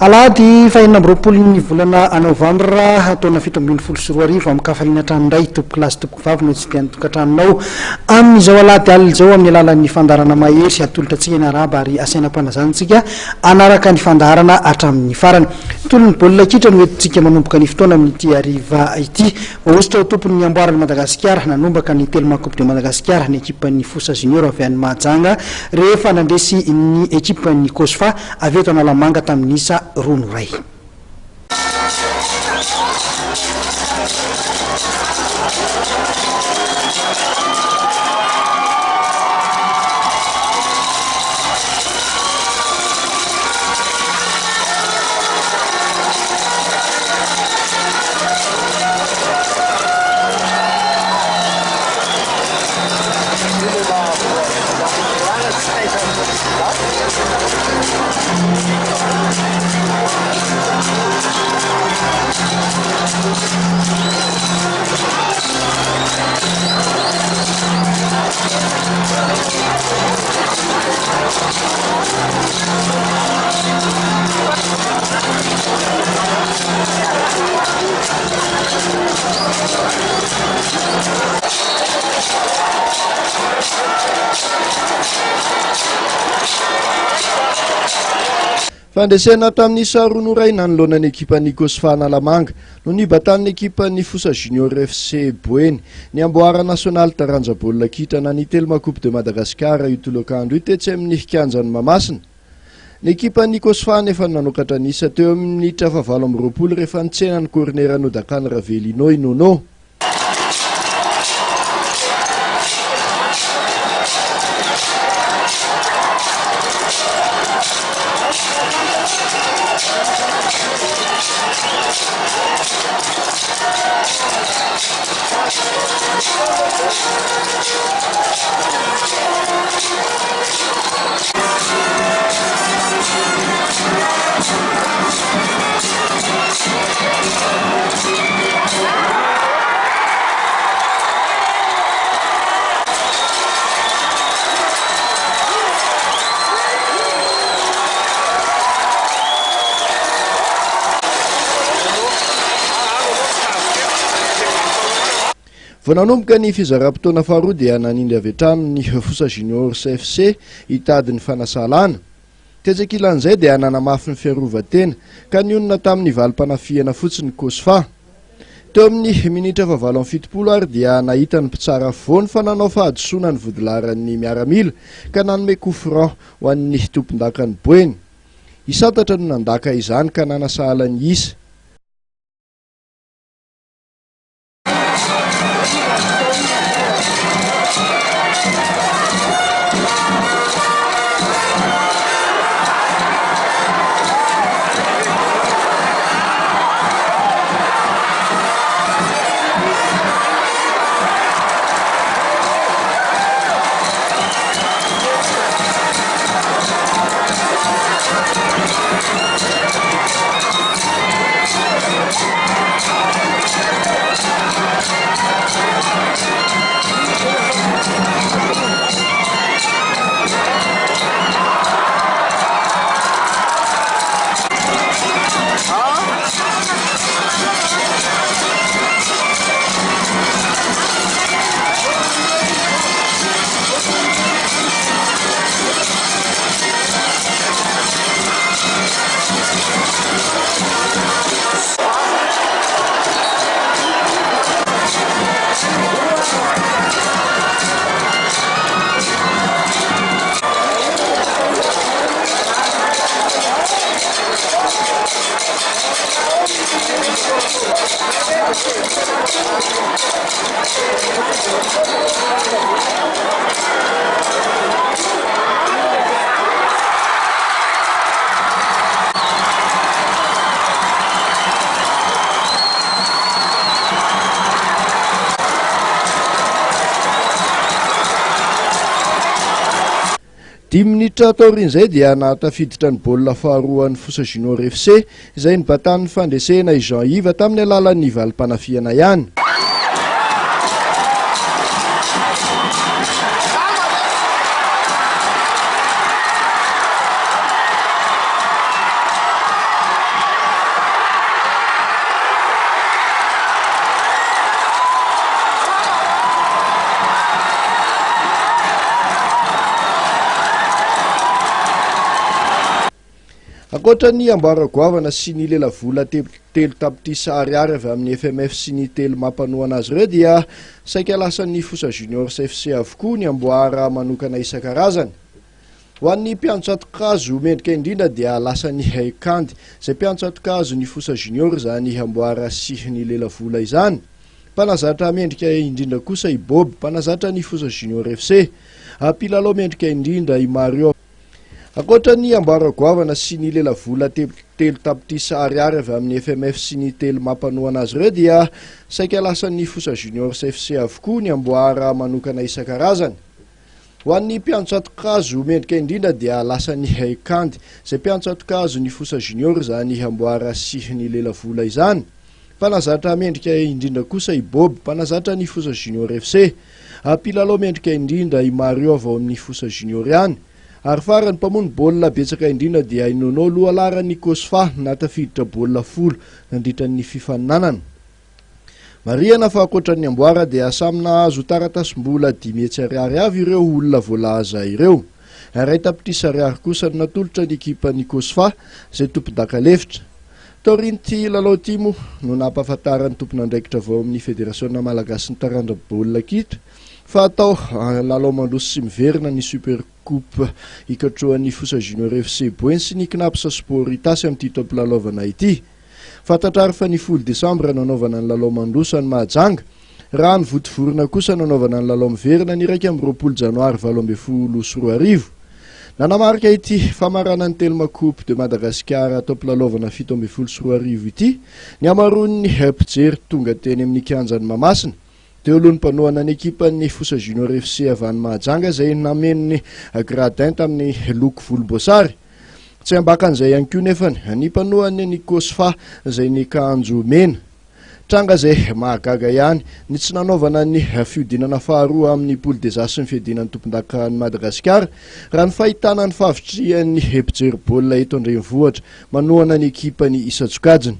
Alady fahinana amby ny volana novambra taona 2024 amin'ny kafaliana tranoray tompoko kilasy tompoko vavy no tsy dian'ny tokantranonao amin'izao alady alina izao amin'ny alalan'ny fandarana mahery atolotra antsika ny araba ary asaina mpanazantsika anaraka ny fandarana hatramin'ny farany tolony baolina kitra no entintsika manomboka ny fotoana amin'ity hariva ity ohatra tompony ny amboarany Madagasikara nanombaka ny telo coupe de Madagasikara ny ekipan'ny Fosa Junior avy any Mahajanga rehefa nandresy ny ekipan'ny Kosfa avy eto Analamanga tamin'isa rono ray. Fandresena tamin'ny rono ray nanoloana ny ekipan'ny Kosfa Analamanga no nibatan'ny ekipan'ny Fosa Junior FC Boeny ny amboara nasionaly taranja baolina kitra na ny telo coupe de Madagasikara io tolokandro io tetsy amin'ny kianjan'ny Mamasina. Ny ekipan'ny Kosfa nefa nanokatra nisa teo amin'ny minitra 7-20 rehefa nitsenan'ny corner Nodakany Ravelino Nono. Vao nanomboka ny fizara-potoana faharoa dia nanindry avy hatrany ny Fosa Junior FC hitady ny fanasalana. Tetsakilan'izay dia nanamafy ny fiarovan-tena ka nionona tamin'ny valim-panafiana fotsiny Kosfa. Teo amin'ny minitra 7-70 ary dia nahita ny mpitsara voany fa nanao fahadisoana ny vodilaran'ny miaramila ka nanome coup franc ho an'ny tompon-dakany Boeny. Isatatra no nandaka izany ka nanasahala ny isa. Minitra taorin'izay dia nahatafiditra ny baolina faharoa ny Fosa Junior FC izay nibatan'ny fandresena i Jean-Yves tamin'ny alalan'ny valim-panafiana ihany. Akoatra ny amboaragoavana sy ny lela vola telo tapity sariary avy amin'ny FMF sy ny telo mampanoana azy ireo dia saika lasan'ny Fosa Juniors FC avokoa ny amboara manokana isan-karazany. Ho an'ny mpianto atokazo mendrika indrindra dia lasan'ny haikandy izay mpianto atokazo ny Fosa Juniors zany amboara sy ny lela vola izany. Mpanazatra mendrika indrindra kosa i Bob, mpanazatra ny Fosa Junior FC. Mpilalao mendrika indrindra i Mario. Akoatra ny amboaragoavana sy ny lela vola telo tapity sariary avy amin'ny FMF sy ny telo mampanoana azy ireo dia saika lasan'ny Fosa Juniors FC avokoa ny amboara manokana isan-karazany. Ho an'ny mpianto atokazo mendrika indrindra dia lasan'ny haikandy izay mpianto atokazo ny Fosa Juniors zany amboara sy ny lela vola izany. Mpanazatra mendrika indrindra kosa i Bob, mpanazatra ny Fosa Junior FC. Mpilalao mendrika indrindra i Mario avy ao amin'ny Fosa Junior ihany. Ary farany mpamono baolina betsaka indrindra dia Inono Loalaran'ny Kosfa natafiditra baolina 10 nandritran'ny fifaninanana. Marihana fa ankoatran'ny amboara dia samy nahazo taratasy-mbola 10 ariary avy ireo olona voalaza ireo. Iray tapitrisa ariary kosa natolotra ny ekipan'ny Kosfa izay tompon-daka lefitra. Taorian'ity lalao ity moa no nampahafantaran'ny tompon'andraikitra vao amin'ny Federasiona Malagasy ny tarandra baolina kitra fa atao lalao mandroso sy miverina ny Super Coupe ikatroan'ny Fosa Junior FC Boeny sy ny Knapsa Sport itasy amin'ity tompolalaovana ity. Fantatrary fa ny 10 Desambra nanaovana ny lalao mandroso any Mahajanga, raha ny votovorona kosa nanaovana ny lalao miverina ny 20 Janoary 2024. Nanamarika ity famaranan'ny Telma Coupe de Madagascar tompolalaovana 2024 ity ny amaroan'ny mpijery tonga teny amin'ny kianjan'ny Mamasina. Teo alohan'ny mpanoana ny ekipan'ny Fosa Junior FC avy any Mahajanga izay namen'ny gradin tamin'ny loko volomboasary. Tsy ambakan'izay ihany koa nefany ny mpanoany ny Kosfa izay ny kanjo mena. Tranga izay mahagaga ihany ny tsy nanaovana ny fiodinana faharoa amin'ny poule des as ny fiodinan'ny tompon-daka ny Madagasikara raha ny fahitana ny fahavitrian'ny mpijery baolina eto andrenivohitra manoana ny ekipany Isatsokajiny.